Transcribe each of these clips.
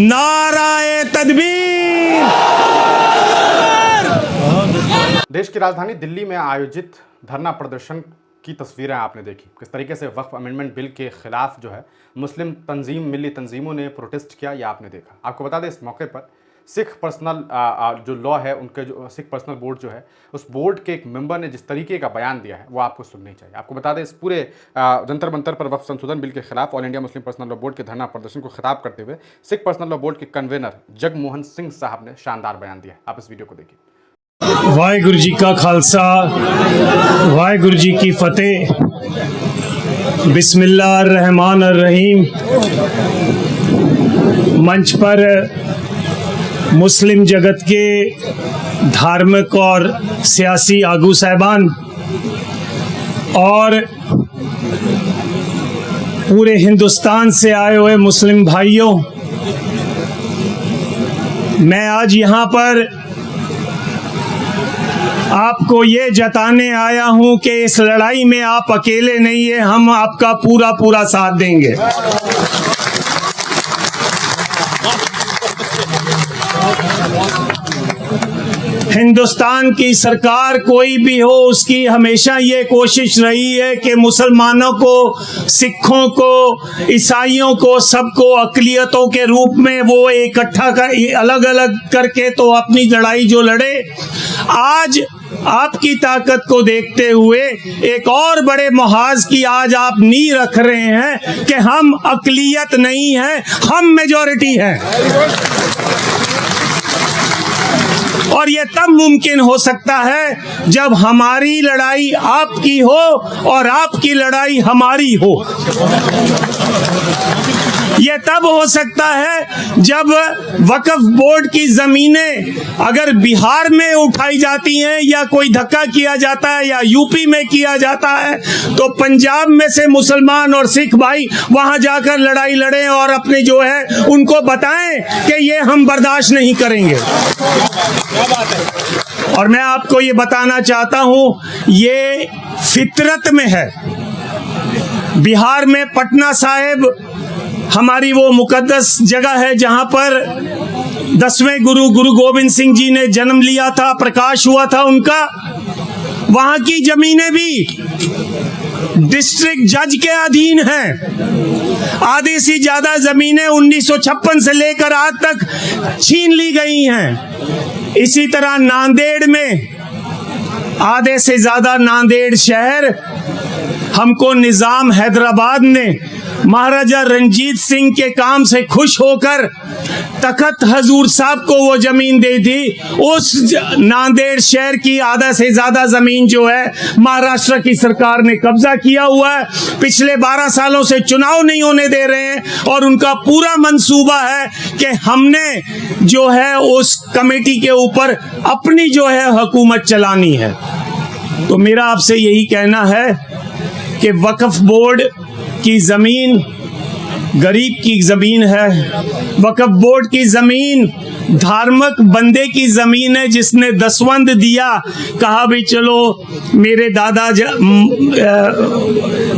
नाराए तकबीर। देश की राजधानी दिल्ली में आयोजित धरना प्रदर्शन की तस्वीरें आपने देखी। किस तरीके से वक्फ अमेंडमेंट बिल के खिलाफ जो है मुस्लिम तंजीम, मिली तंजीमों ने प्रोटेस्ट किया, यह आपने देखा। आपको बता दें इस मौके पर सिख पर्सनल जो लॉ है, उनके जो सिख पर्सनल बोर्ड जो है, उस बोर्ड के एक मेंबर ने जिस तरीके का बयान दिया है वो आपको सुननी चाहिए। आपको बता दें इस पूरे जंतर मंतर पर वक्फ संशोधन बिल के खिलाफ all India Muslim personal law board के धरना प्रदर्शन को खिताब करते हुए सिख पर्सनल लॉ बोर्ड के कन्वेनर जगमोहन सिंह साहब ने शानदार बयान दिया। आप इस वीडियो को देखिए। वाहिगुरु जी का खालसा, वाहिगुरु जी की फतेह। बिस्मिल्लाहिर्रहमानिर्रहीम। मंच पर मुस्लिम जगत के धार्मिक और सियासी आगू साहबान और पूरे हिंदुस्तान से आए हुए मुस्लिम भाइयों, मैं आज यहाँ पर आपको ये जताने आया हूं कि इस लड़ाई में आप अकेले नहीं है, हम आपका पूरा पूरा साथ देंगे। हिंदुस्तान की सरकार कोई भी हो, उसकी हमेशा ये कोशिश रही है कि मुसलमानों को, सिखों को, ईसाइयों को, सबको अक़लियतों के रूप में वो इकट्ठा कर, अलग अलग करके तो अपनी लड़ाई जो लड़े। आज आपकी ताकत को देखते हुए एक और बड़े मुहाज की आज आप नींव रख रहे हैं कि हम अक़लियत नहीं है, हम मेजॉरिटी हैं। और ये तब मुमकिन हो सकता है जब हमारी लड़ाई आपकी हो और आपकी लड़ाई हमारी हो। ये तब हो सकता है जब वक्फ बोर्ड की जमीनें अगर बिहार में उठाई जाती हैं या कोई धक्का किया जाता है या यूपी में किया जाता है, तो पंजाब में से मुसलमान और सिख भाई वहां जाकर लड़ाई लड़ें और अपने जो है उनको बताएं कि ये हम बर्दाश्त नहीं करेंगे। और मैं आपको ये बताना चाहता हूं, ये फितरत में है। बिहार में पटना साहिब हमारी वो मुकद्दस जगह है जहां पर 10वें गुरु गोविंद सिंह जी ने जन्म लिया था, प्रकाश हुआ था उनका। वहां की जमीनें भी डिस्ट्रिक्ट जज के अधीन हैं। आधी से ज्यादा जमीनें 1956 से लेकर आज तक छीन ली गई हैं। इसी तरह नांदेड़ में आधे से ज्यादा नांदेड़ शहर हमको निजाम हैदराबाद ने महाराजा रंजीत सिंह के काम से खुश होकर तखत हजूर साहब को वो जमीन दे दी। उस नांदेड़ शहर की आधा से ज्यादा जमीन जो है महाराष्ट्र की सरकार ने कब्जा किया हुआ है। पिछले 12 सालों से चुनाव नहीं होने दे रहे हैं और उनका पूरा मंसूबा है कि हमने जो है उस कमेटी के ऊपर अपनी जो है हुकूमत चलानी है। तो मेरा आपसे यही कहना है कि वक्फ बोर्ड की जमीन गरीब की जमीन है। वक्फ बोर्ड की जमीन धार्मिक बंदे की जमीन है जिसने दसवंध दिया, कहा भी चलो मेरे दादा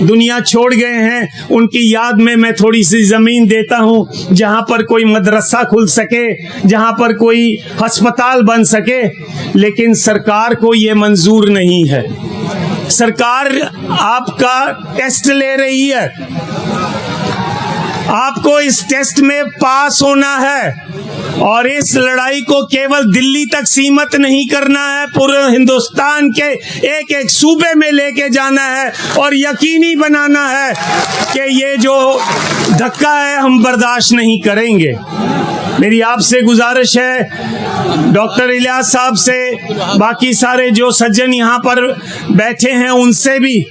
दुनिया छोड़ गए हैं, उनकी याद में मैं थोड़ी सी जमीन देता हूं जहां पर कोई मदरसा खुल सके, जहां पर कोई अस्पताल बन सके। लेकिन सरकार को ये मंजूर नहीं है। सरकार आपका टेस्ट ले रही है, आपको इस टेस्ट में पास होना है और इस लड़ाई को केवल दिल्ली तक सीमित नहीं करना है, पूरे हिंदुस्तान के एक एक सूबे में लेके जाना है और यकीनी बनाना है कि ये जो धक्का है हम बर्दाश्त नहीं करेंगे। मेरी आपसे गुजारिश है, डॉक्टर इलियास साहब से, बाकी सारे जो सज्जन यहाँ पर बैठे हैं उनसे भी,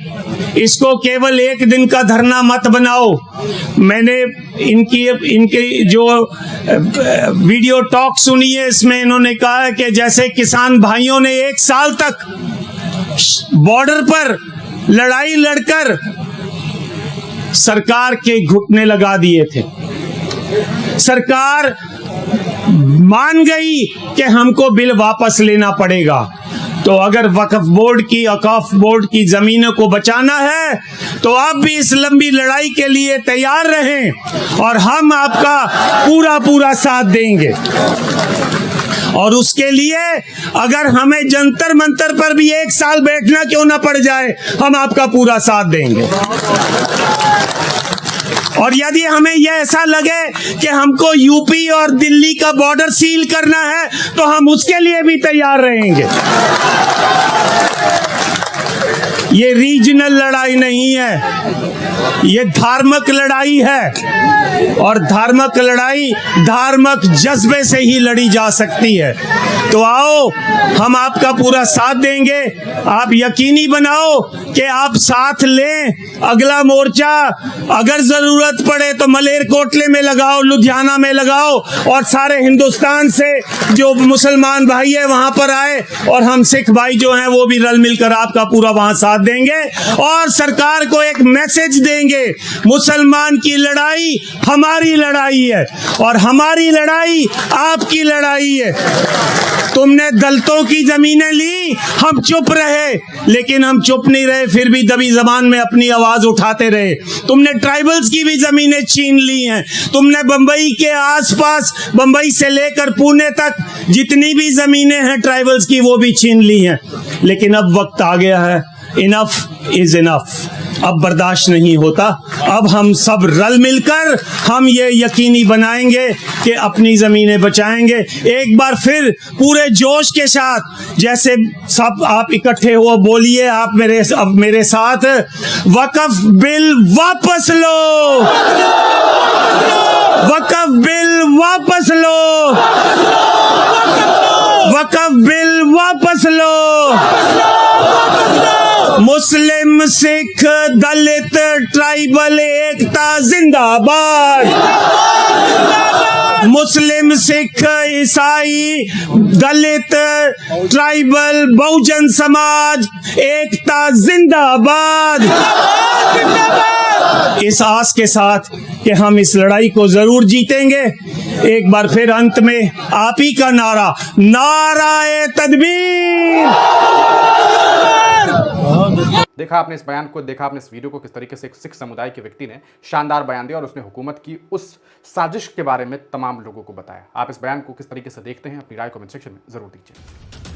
इसको केवल एक दिन का धरना मत बनाओ। मैंने इनकी जो वीडियो टॉक सुनी है, इसमें इन्होंने कहा है कि जैसे किसान भाइयों ने 1 साल तक बॉर्डर पर लड़ाई लड़कर सरकार के घुटने लगा दिए थे। सरकार मान गई कि हमको बिल वापस लेना पड़ेगा, तो तो अगर वक्फ बोर्ड की, औकाफ बोर्ड की जमीनों को बचाना है तो आप भी इस लंबी लड़ाई के लिए तैयार रहें और हम आपका पूरा पूरा साथ देंगे। और उसके लिए अगर हमें जंतर मंतर पर भी 1 साल बैठना क्यों ना पड़ जाए, हम आपका पूरा साथ देंगे। और यदि हमें यह ऐसा लगे कि हमको यूपी और दिल्ली का बॉर्डर सील करना है तो हम उसके लिए भी तैयार रहेंगे। ये रीजनल लड़ाई नहीं है, ये धार्मिक लड़ाई है और धार्मिक लड़ाई धार्मिक जज्बे से ही लड़ी जा सकती है। तो आओ, हम आपका पूरा साथ देंगे। आप यकीनी बनाओ कि आप साथ लें। अगला मोर्चा अगर जरूरत पड़े तो मलेरकोटले में लगाओ, लुधियाना में लगाओ और सारे हिंदुस्तान से जो मुसलमान भाई है वहां पर आए और हम सिख भाई जो हैं वो भी रल मिलकर आपका पूरा वहां साथ देंगे और सरकार को एक मैसेज देंगे, मुसलमान की लड़ाई हमारी लड़ाई है और हमारी लड़ाई आपकी लड़ाई है। तुमने दलितों की जमीनें ली, हम चुप रहे, लेकिन हम चुप नहीं रहे, फिर भी दबी जबान में अपनी आवाज उठाते रहे। तुमने ट्राइबल्स की भी जमीनें छीन ली हैं, तुमने बंबई के आसपास, बंबई से लेकर पुणे तक जितनी भी जमीनें हैं ट्राइबल्स की वो भी छीन ली हैं। लेकिन अब वक्त आ गया है, इनफ इज इनफ, अब बर्दाश्त नहीं होता। अब हम सब रल मिलकर हम ये यकीनी बनाएंगे कि अपनी ज़मीनें बचाएंगे। एक बार फिर पूरे जोश के साथ जैसे सब आप इकट्ठे हो बोलिए आप मेरे साथ, वक्फ बिल वापस लो, वक्फ बिल वापस लो, वक्फ बिल वापस लो। मुस्लिम, सिख, दलित, ट्राइबल एकता जिंदाबाद। मुस्लिम, सिख, ईसाई, दलित, ट्राइबल, बहुजन समाज एकता जिंदाबाद। इस आस के साथ कि हम इस लड़ाई को जरूर जीतेंगे, एक बार फिर अंत में आप ही का नारा, नाराए तकबीर। देखा आपने इस बयान को, देखा आपने इस वीडियो को, किस तरीके से एक सिख समुदाय के व्यक्ति ने शानदार बयान दिया और उसने हुकूमत की उस साजिश के बारे में तमाम लोगों को बताया। आप इस बयान को किस तरीके से देखते हैं, अपनी राय कमेंट सेक्शन में जरूर दीजिए।